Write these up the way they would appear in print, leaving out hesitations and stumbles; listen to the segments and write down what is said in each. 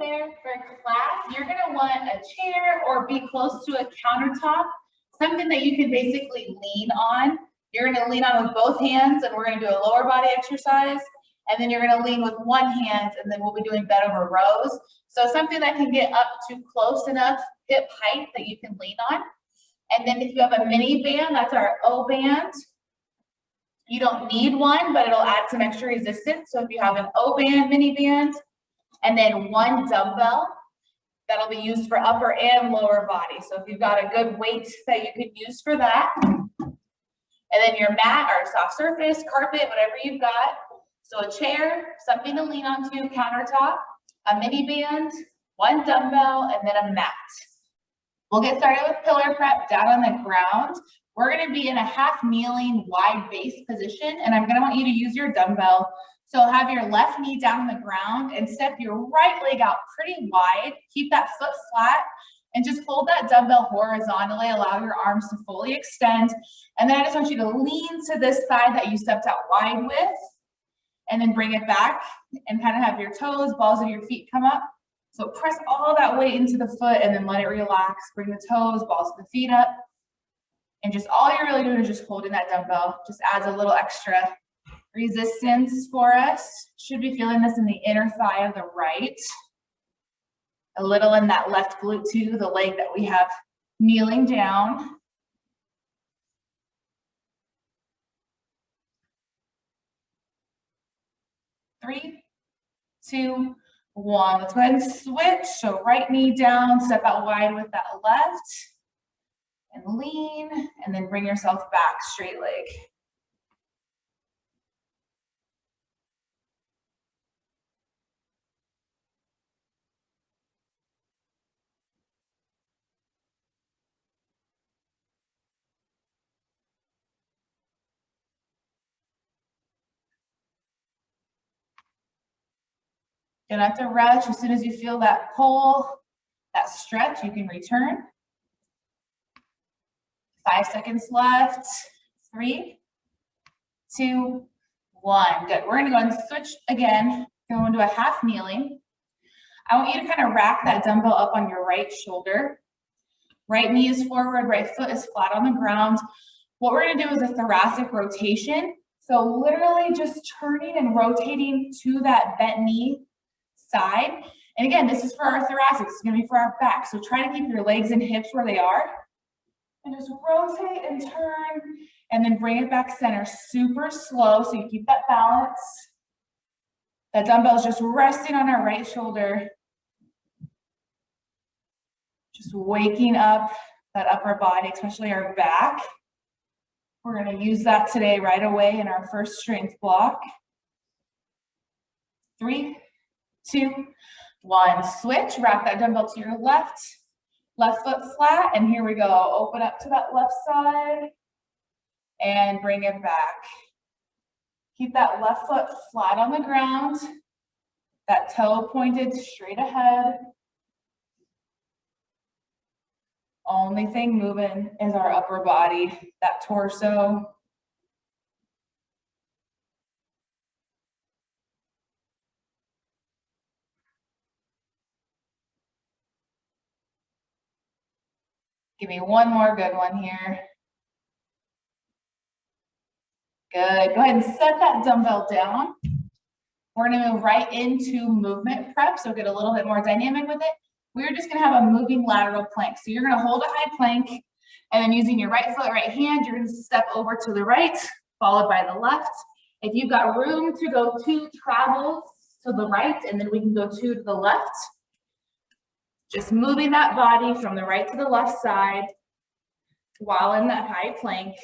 there for class, you're gonna want a chair or be close to a countertop, something that you can basically lean on. You're gonna lean on with both hands, and we're gonna do a lower body exercise. And then you're gonna lean with one hand, and then we'll be doing bent over rows. So something that can get up to close enough hip height that you can lean on. And then if you have a mini band, that's our O band. You don't need one, but it'll add some extra resistance. So if you have an O band, mini band, and then one dumbbell, that'll be used for upper and lower body. So if you've got a good weight that you can use for that, and then your mat or soft surface, carpet, whatever you've got. So a chair, something to lean onto, countertop, a mini band, one dumbbell, and then a mat. We'll get started with pillar prep down on the ground. We're gonna be in a half kneeling wide base position, and I'm gonna want you to use your dumbbell. So have your left knee down on the ground and step your right leg out pretty wide. Keep that foot flat and just hold that dumbbell horizontally. Allow your arms to fully extend. And then I just want you to lean to this side that you stepped out wide with, and then bring it back and kind of have your toes, balls of your feet come up. So press all that weight into the foot and then let it relax. Bring the toes, balls of the feet up. And just all you're really doing is just holding that dumbbell. Just adds a little extra resistance for us. Should be feeling this in the inner thigh of the right. A little in that left glute too, the leg that we have kneeling down. Three, two, one. Let's go ahead and switch. So right knee down, step out wide with that left. And lean, and then bring yourself back, straight leg. You don't have to rush. As soon as you feel that pull, that stretch, you can return. 5 seconds left. 3, 2, 1. Good. We're gonna go and switch again. Go into a half kneeling. I want you to kind of rack that dumbbell up on your right shoulder. Right knee is forward, right foot is flat on the ground. What we're gonna do is a thoracic rotation. So literally just turning and rotating to that bent knee side. And again, this is for our thoracic. This is gonna be for our back. So try to keep your legs and hips where they are. And just rotate and turn, and then bring it back center super slow so you keep that balance. That dumbbell is just resting on our right shoulder. Just waking up that upper body, especially our back. We're gonna use that today right away in our first strength block. 3, 2, 1. Switch, wrap that dumbbell to your left. Left foot flat, and here we go. Open up to that left side and bring it back. Keep that left foot flat on the ground, that toe pointed straight ahead. Only thing moving is our upper body, that torso. Give me one more good one here. Good. Go ahead and set that dumbbell down. We're going to move right into movement prep, so get a little bit more dynamic with it. We're just going to have a moving lateral plank. So you're going to hold a high plank, and then using your right foot, right hand, you're going to step over to the right, followed by the left. If you've got room to go 2 travels to the right, and then we can go 2 to the left. Just moving that body from the right to the left side while in that high plank.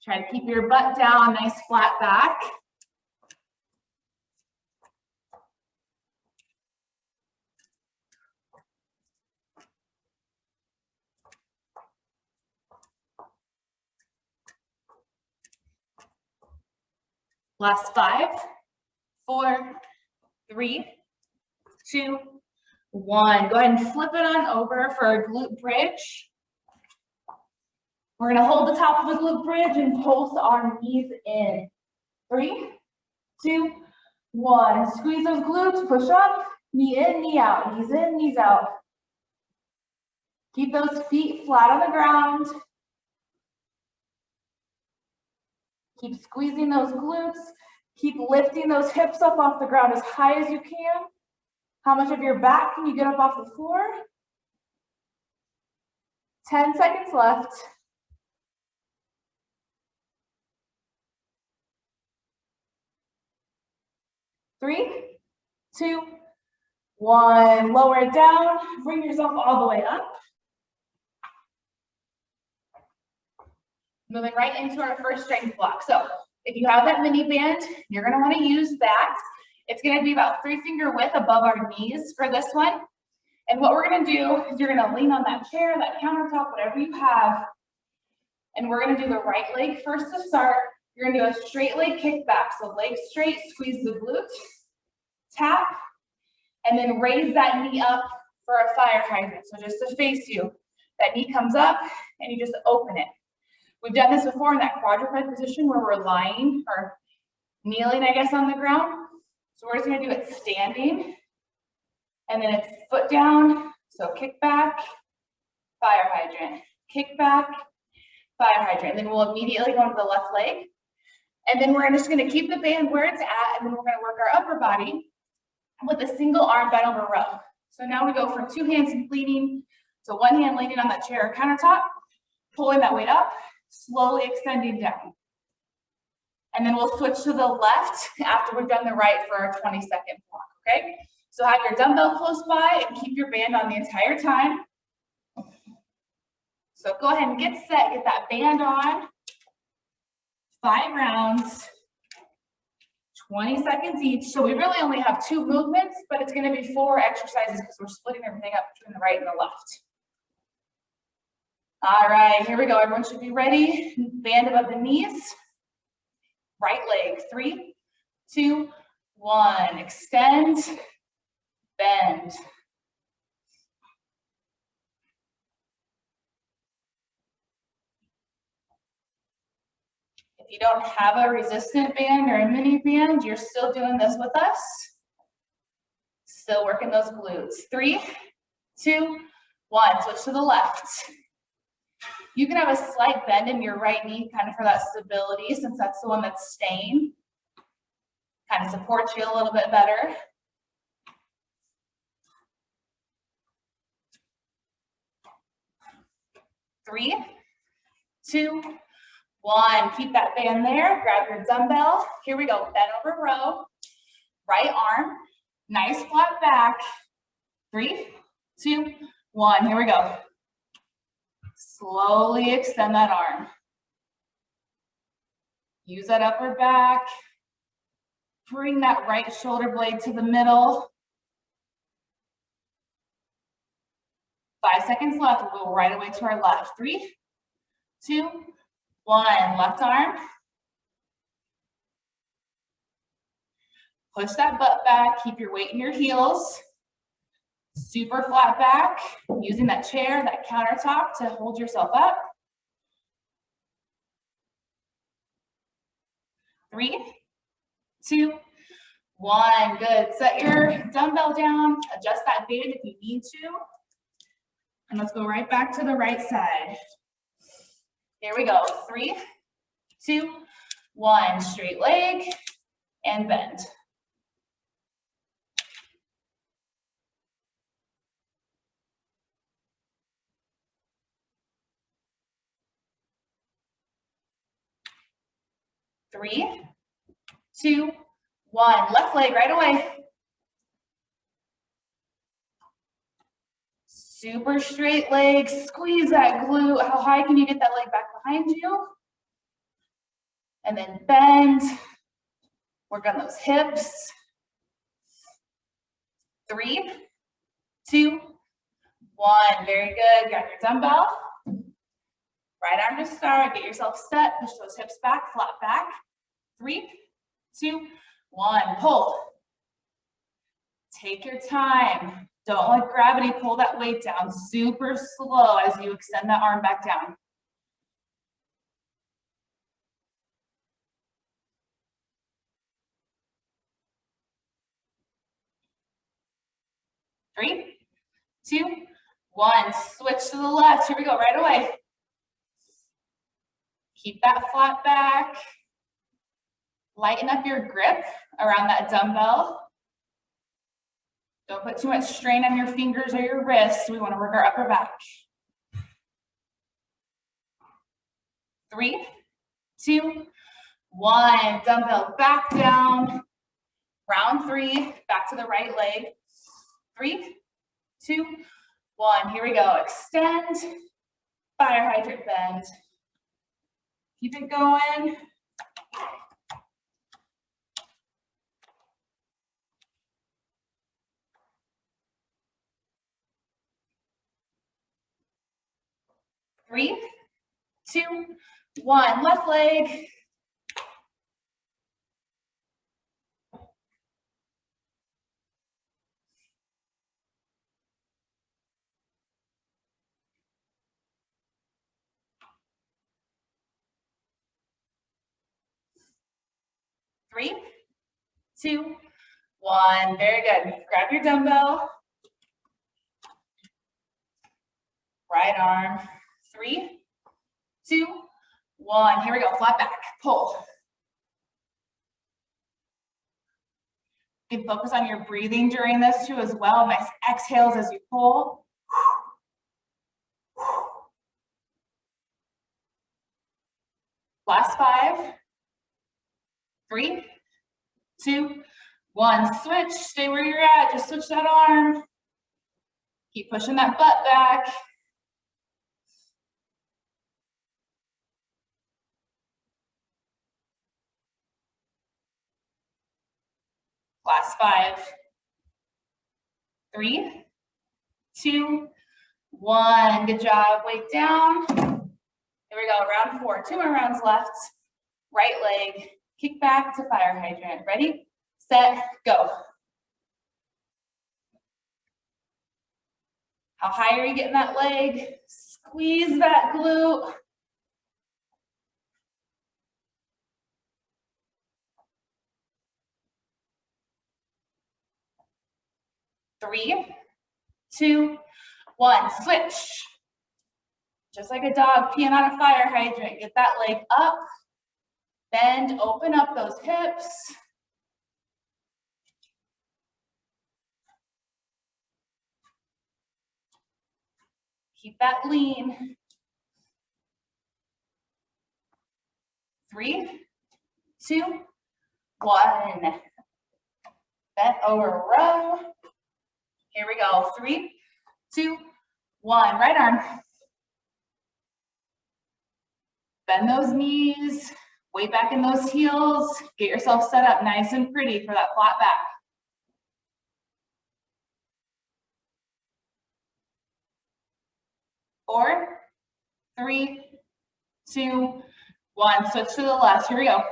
Try to keep your butt down, nice flat back. Last 5, 4, 3, 2, 1. Go ahead and flip it on over for a glute bridge. We're going to hold the top of the glute bridge and pulse our knees in. 3, 2, 1. Squeeze those glutes, push up, knee in, knee out, knees in, knees out. Keep those feet flat on the ground. Keep squeezing those glutes. Keep lifting those hips up off the ground as high as you can. How much of your back can you get up off the floor? 10 seconds left. 3, 2, 1. Lower it down. Bring yourself all the way up. Moving right into our first strength block. So if you have that mini band, you're going to want to use that. It's going to be about 3-finger width above our knees for this one. And what we're going to do is you're going to lean on that chair, that countertop, whatever you have. And we're going to do the right leg first to start. You're going to do a straight leg kick back. So leg straight, squeeze the glutes, tap, and then raise that knee up for a fire hydrant. So just to face you, that knee comes up and you just open it. We've done this before in that quadruped position where we're lying or kneeling, I guess, on the ground. So we're just going to do it standing. And then it's foot down. So kick back, fire hydrant, kick back, fire hydrant. And then we'll immediately go into the left leg. And then we're just going to keep the band where it's at. And then we're going to work our upper body with a single arm bent over row. So now we go from 2 hands leaning to 1 hand leaning on that chair or countertop, pulling that weight up, slowly extending down. And then we'll switch to the left after we've done the right for our 20-second block, okay? So have your dumbbell close by and keep your band on the entire time. So go ahead and get set, get that band on. 5 rounds, 20 seconds each. So we really only have 2 movements, but it's going to be 4 exercises because we're splitting everything up between the right and the left. All right, here we go. Everyone should be ready. Band above the knees. Right leg. 3, 2, 1. Extend, bend. If you don't have a resistant band or a mini band, you're still doing this with us. Still working those glutes. 3, 2, 1. Switch to the left. You can have a slight bend in your right knee kind of for that stability since that's the one that's staying. Kind of supports you a little bit better. 3, 2, 1. Keep that band there. Grab your dumbbell. Here we go. Bend over row. Right arm. Nice flat back. 3, 2, 1. Here we go. Slowly extend that arm. Use that upper back. Bring that right shoulder blade to the middle. 5 seconds left. We'll go right away to our left. 3, 2, 1. Left arm. Push that butt back. Keep your weight in your heels. Super flat back. Using that chair, that countertop to hold yourself up. 3, 2, 1. Good. Set your dumbbell down. Adjust that band if you need to. And let's go right back to the right side. Here we go. 3, 2, 1. Straight leg and bend. Three, 2, 1. Left leg right away. Super straight leg. Squeeze that glute. How high can you get that leg back behind you? And then bend. Work on those hips. 3, 2, 1. Very good. Got your dumbbell. Right arm to start. Get yourself set. Push those hips back. Flat back. 3, 2, 1. Pull. Take your time. Don't let gravity pull that weight down. Super slow as you extend that arm back down. 3, 2, 1. Switch to the left. Here we go, right away. Keep that flat back. Lighten up your grip around that dumbbell. Don't put too much strain on your fingers or your wrists. We want to work our upper back. 3, 2, 1. Dumbbell back down. Round 3, back to the right leg. 3, 2, 1. Here we go. Extend. Fire hydrant bend. Keep it going. Three, 2, 1. Left leg. Three, 2, 1. Very good. Grab your dumbbell. Right arm. 3, 2, 1. Here we go. Flat back. Pull. You can focus on your breathing during this too as well. Nice exhales as you pull. Last 5. 3, 2, 1. Switch. Stay where you're at. Just switch that arm. Keep pushing that butt back. Last 5. 3, 2, 1. Good job. Weight down. Here we go. Round 4. 2 more rounds left. Right leg. Kick back to fire hydrant. Ready, set, go. How high are you getting that leg? Squeeze that glute. Three, 2, 1. Switch. Just like a dog peeing on a fire hydrant. Get that leg up. Bend, open up those hips. Keep that lean. 3, 2, 1. Bent over row. Here we go. 3, 2, 1. Right arm. Bend those knees. Weight back in those heels. Get yourself set up nice and pretty for that flat back. 4, 3, 2, 1. Switch to the left. Here we go.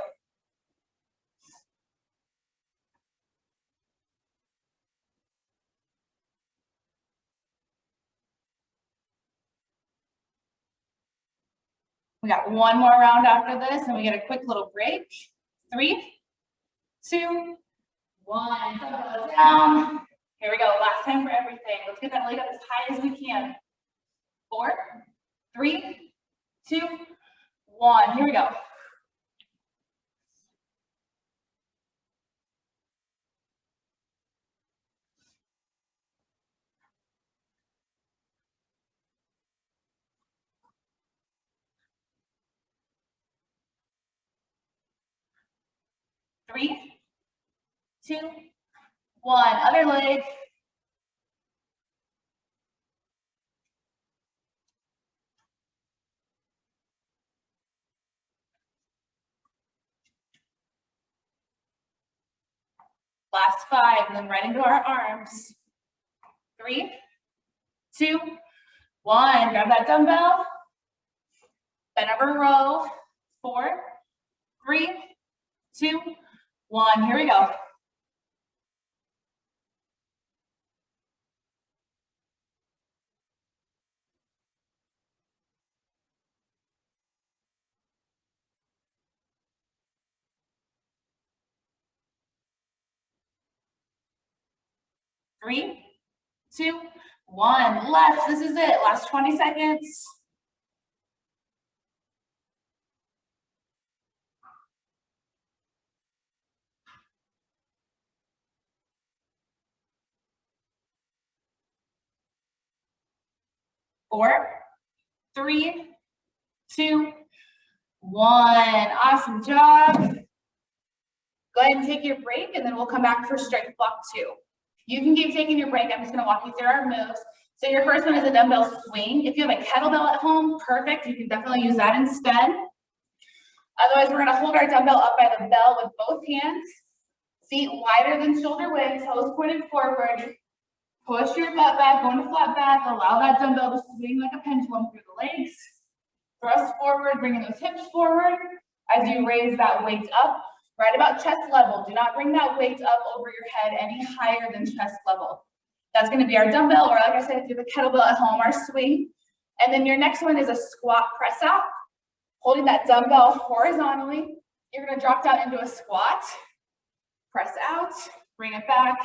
We got one more round after this, and we get a quick little break. 3, 2, 1. Dumbbell down. Here we go. Last time for everything. Let's get that leg up as high as we can. 4, 3, 2, 1. Here we go. Three, 2, 1. Other leg. Last 5, and then right into our arms. 3, 2, 1. Grab that dumbbell. Bend over row. 4, 3, 2, 1. Here we go. Three, 2, 1. Left. This is it. Last 20 seconds. 4, 3, 2, 1. Awesome job. Go ahead and take your break, and then we'll come back for strength block 2. You can keep taking your break. I'm just going to walk you through our moves. So your first one is a dumbbell swing. If you have a kettlebell at home, perfect. You can definitely use that instead. Otherwise, we're going to hold our dumbbell up by the bell with both hands. Feet wider than shoulder width, toes pointed forward. Push your butt back, go into flat back. Allow that dumbbell to swing like a pendulum through the legs. Thrust forward, bringing those hips forward as you raise that weight up right about chest level. Do not bring that weight up over your head any higher than chest level. That's going to be our dumbbell, or like I said, if you have a kettlebell at home, our swing. And then your next one is a squat press out. Holding that dumbbell horizontally, you're going to drop down into a squat, press out, bring it back,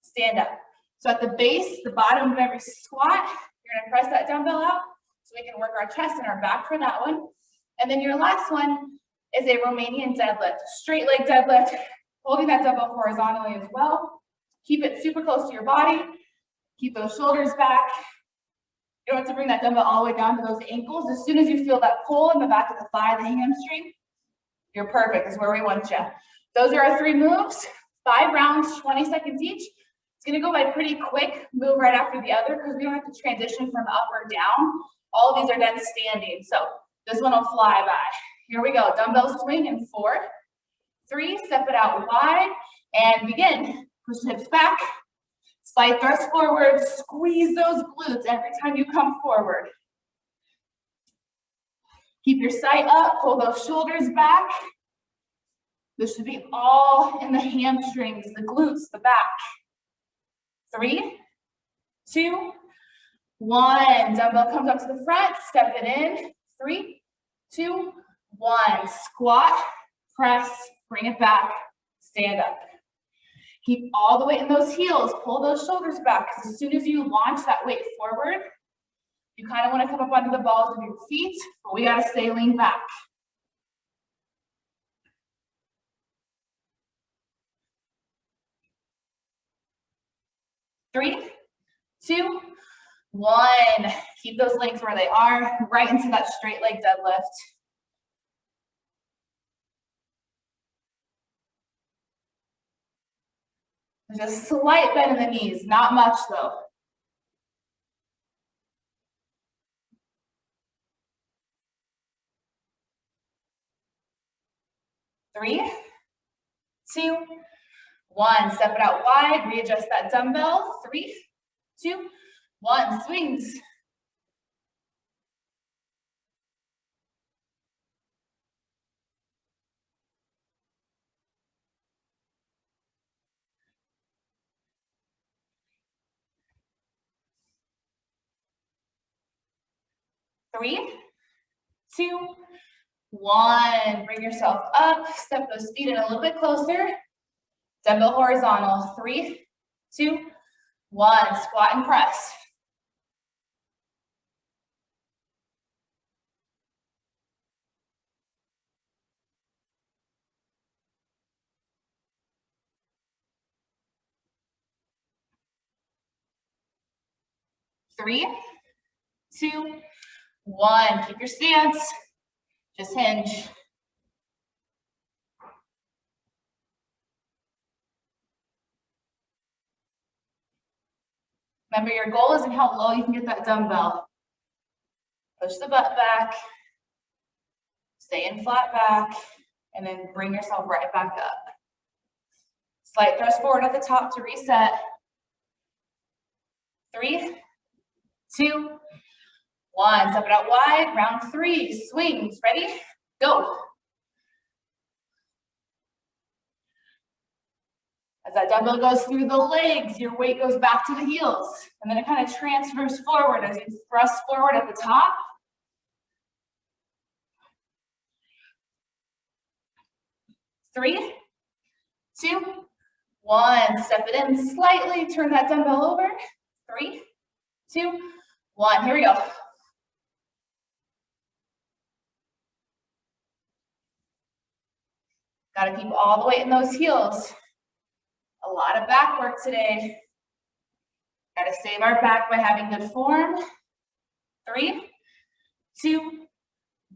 stand up. So at the base, the bottom of every squat, you're going to press that dumbbell out so we can work our chest and our back for that one. And then your last one is a Romanian deadlift, straight leg deadlift, holding that dumbbell horizontally as well. Keep it super close to your body. Keep those shoulders back. You don't have to bring that dumbbell all the way down to those ankles. As soon as you feel that pull in the back of the thigh, the hamstring, you're perfect. That's where we want you. Those are our 3 moves, 5 rounds, 20 seconds each. It's gonna go by pretty quick, move right after the other, because we don't have to transition from up or down. All of these are done standing, so this one will fly by. Here we go, dumbbell swing in 4, 3, step it out wide, and begin. Push the hips back, slight thrust forward, squeeze those glutes every time you come forward. Keep your sight up, pull those shoulders back. This should be all in the hamstrings, the glutes, the back. 3, 2, 1. Dumbbell comes up to the front, step it in. 3, 2, 1. Squat, press, bring it back, stand up. Keep all the weight in those heels, pull those shoulders back, because as soon as you launch that weight forward, you kind of want to come up onto the balls of your feet, but we got to stay lean back. 3, 2, 1. Keep those legs where they are, right into that straight leg deadlift. There's a slight bend in the knees, not much though. 3, 2, 1. Step it out wide, readjust that dumbbell. 3, 2, 1. Swings. 3, 2, 1. Bring yourself up, step those feet in a little bit closer. Dumbbell horizontal. 3, 2, 1. Squat and press. 3, 2, 1. Keep your stance. Just hinge. Remember, your goal isn't how low you can get that dumbbell. Push the butt back, stay in flat back, and then bring yourself right back up. Slight thrust forward at the top to reset. 3, 2, 1. Step it out wide. Round 3. Swings. Ready? Go. As that dumbbell goes through the legs, your weight goes back to the heels. And then it kind of transfers forward as you thrust forward at the top. 3, 2, 1. Step it in slightly. Turn that dumbbell over. 3, 2, 1. Here we go. Got to keep all the weight in those heels. A lot of back work today. Got to save our back by having good form. 3, 2,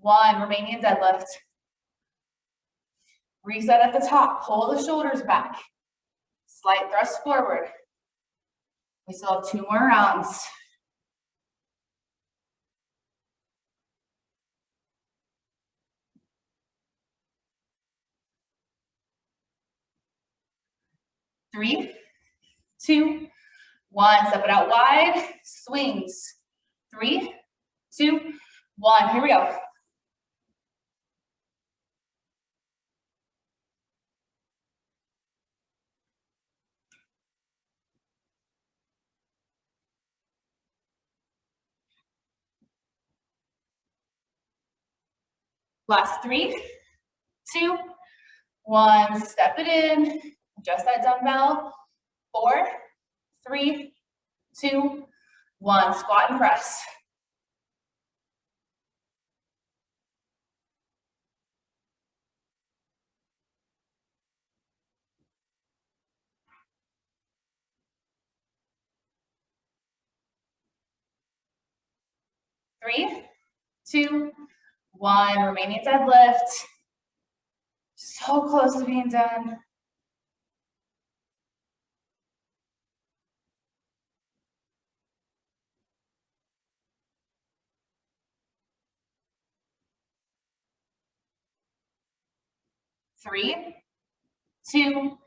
1. Remaining in deadlift. Reset at the top. Pull the shoulders back. Slight thrust forward. We still have 2 more rounds. Three, 2, 1. Step it out wide. Swings. 3, 2, 1. Here we go. Last 3, 2, 1. Step it in. Adjust that dumbbell. 4, 3, 2, 1. Squat and press. Three, 2, 1. Remaining deadlift. So close to being done. Three, 2,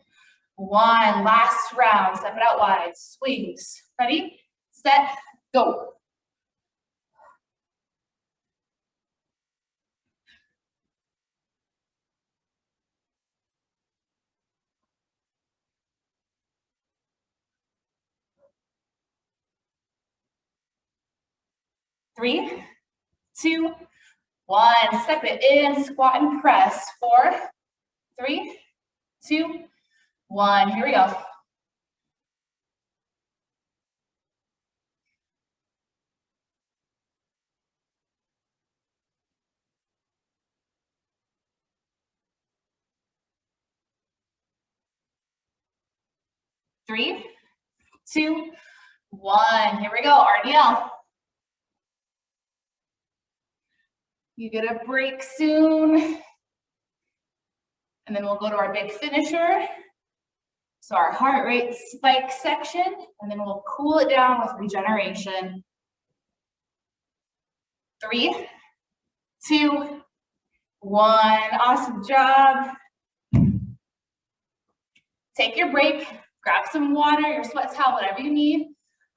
1. Last round. Step it out wide. Swings. Ready, set, go. Three, 2, 1. Step it in. Squat and press. 4, 3, 2, 1. Here we go. Three, 2, 1. Here we go. RDL. You get a break soon. And then we'll go to our big finisher. So our heart rate spike section, and then we'll cool it down with regeneration. 3, 2, 1. Awesome job. Take your break, grab some water, your sweat towel, whatever you need.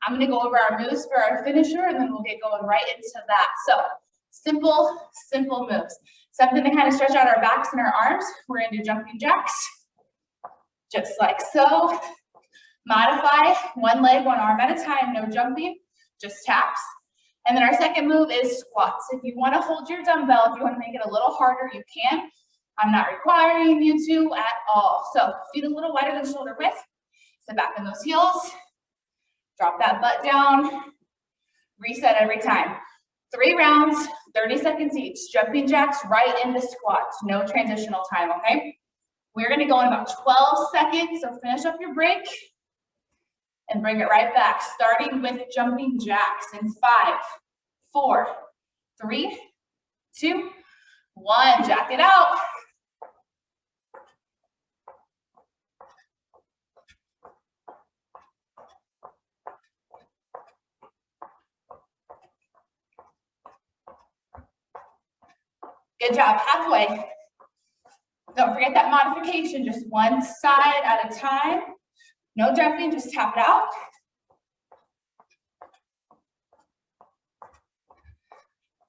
I'm gonna go over our moves for our finisher, and then we'll get going right into that. So simple, simple moves. Something to kind of stretch out our backs and our arms. We're gonna do jumping jacks, just like so. Modify one leg, one arm at a time, no jumping, just taps. And then our second move is squats. If you want to hold your dumbbell, if you want to make it a little harder, you can. I'm not requiring you to at all. So feet a little wider than shoulder width. Sit back in those heels. Drop that butt down. Reset every time. 3 rounds, 30 seconds each. Jumping jacks right into squats. No transitional time, okay? We're going to go in about 12 seconds. So finish up your break and bring it right back, starting with jumping jacks in 5, 4, 3, 2, 1. Jack it out. Good job, halfway. Don't forget that modification, just one side at a time. No jumping, just tap it out.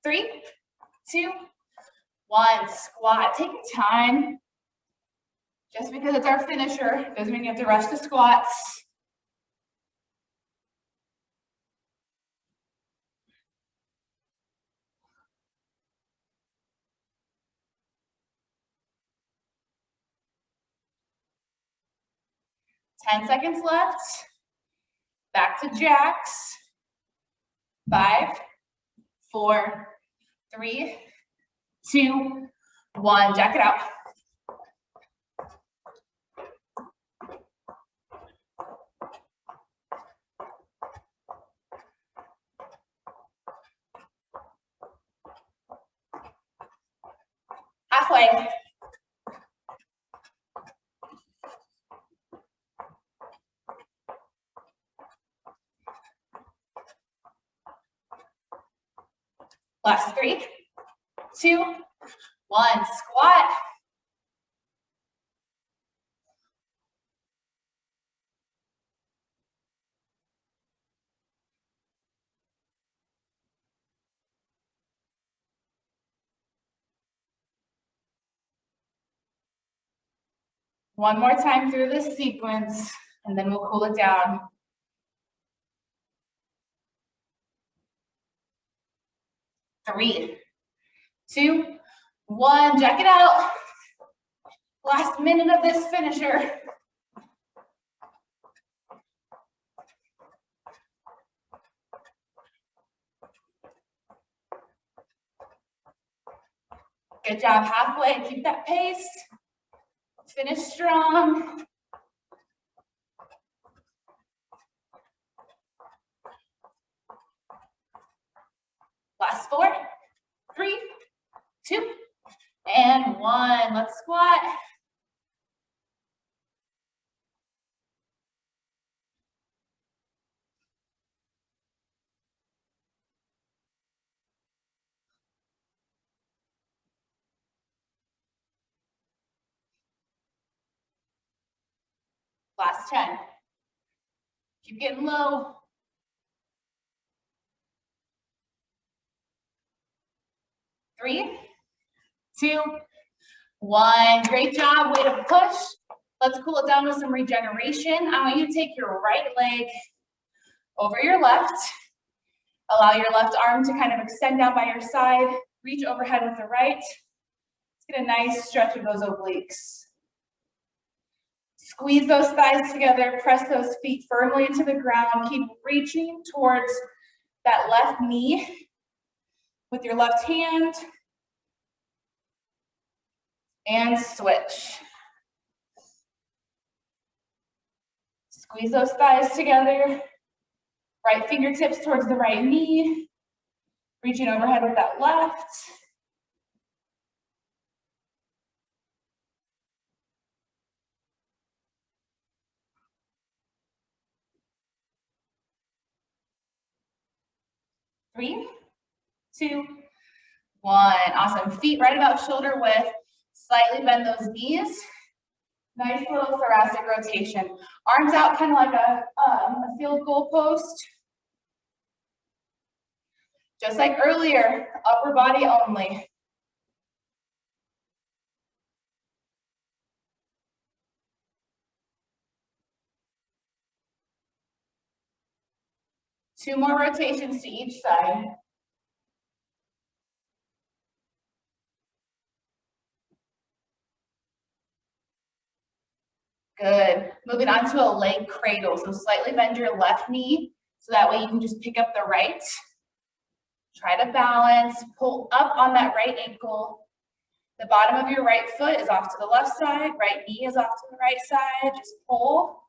3, 2, 1. Squat. Take your time. Just because it's our finisher doesn't mean you have to rush the squats. Ten seconds left. Back to jacks. 5, 4, 3, 2, 1. Jack it out. Halfway. Last 3, 2, 1. Squat. One more time through this sequence, and then we'll cool it down. 3, 2, 1. Jack it out. Last minute of this finisher. Good job. Halfway. Keep that pace. Finish strong. Last 4, 3, 2, and 1. Let's squat. Last 10. Keep getting low. 3, 2, 1. Great job. Way to push. Let's cool it down with some regeneration. I want you to take your right leg over your left. Allow your left arm to kind of extend down by your side. Reach overhead with the right. Let's get a nice stretch of those obliques. Squeeze those thighs together. Press those feet firmly into the ground. Keep reaching towards that left knee with your left hand. And switch. Squeeze those thighs together. Right fingertips towards the right knee. Reaching overhead with that left. Three, 2, 1. Awesome. Feet right about shoulder width. Slightly bend those knees. Nice little thoracic rotation. Arms out kind of like a field goal post. Just like earlier, upper body only. Two more rotations to each side. Good. Moving on to a leg cradle. So slightly bend your left knee so that way you can just pick up the right. Try to balance, pull up on that right ankle. The bottom of your right foot is off to the left side, right knee is off to the right side. Just pull.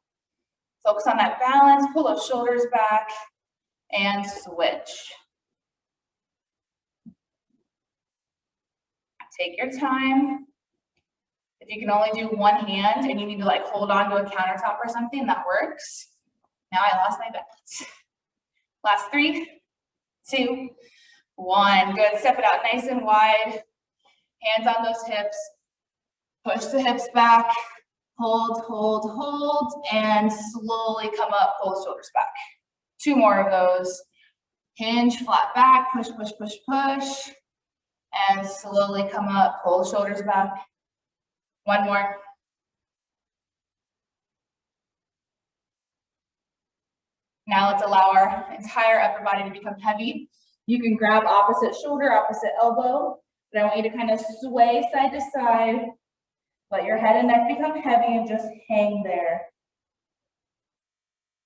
Focus on that balance, pull those shoulders back, and switch. Take your time. If you can only do one hand and you need to like hold on to a countertop or something, that works. Now I lost my balance. Last 3, 2, 1. Good. Step it out nice and wide. Hands on those hips. Push the hips back. Hold, hold, hold, and slowly come up, pull the shoulders back. 2 more of those. Hinge, flat back, push, push, push, push. And slowly come up, pull the shoulders back. 1 more. Now let's allow our entire upper body to become heavy. You can grab opposite shoulder, opposite elbow, but I want you to kind of sway side to side. Let your head and neck become heavy and just hang there.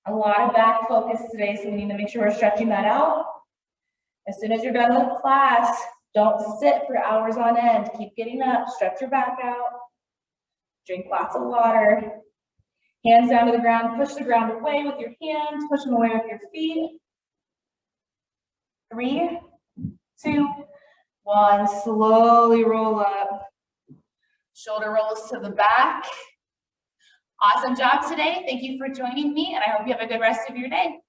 A lot of back focus today, so we need to make sure we're stretching that out. As soon as you're done with class, don't sit for hours on end. Keep getting up, stretch your back out, drink lots of water. Hands down to the ground, push the ground away with your hands, push them away with your feet. 3, 2, 1, slowly roll up. Shoulder rolls to the back. Awesome job today. Thank you for joining me, and I hope you have a good rest of your day.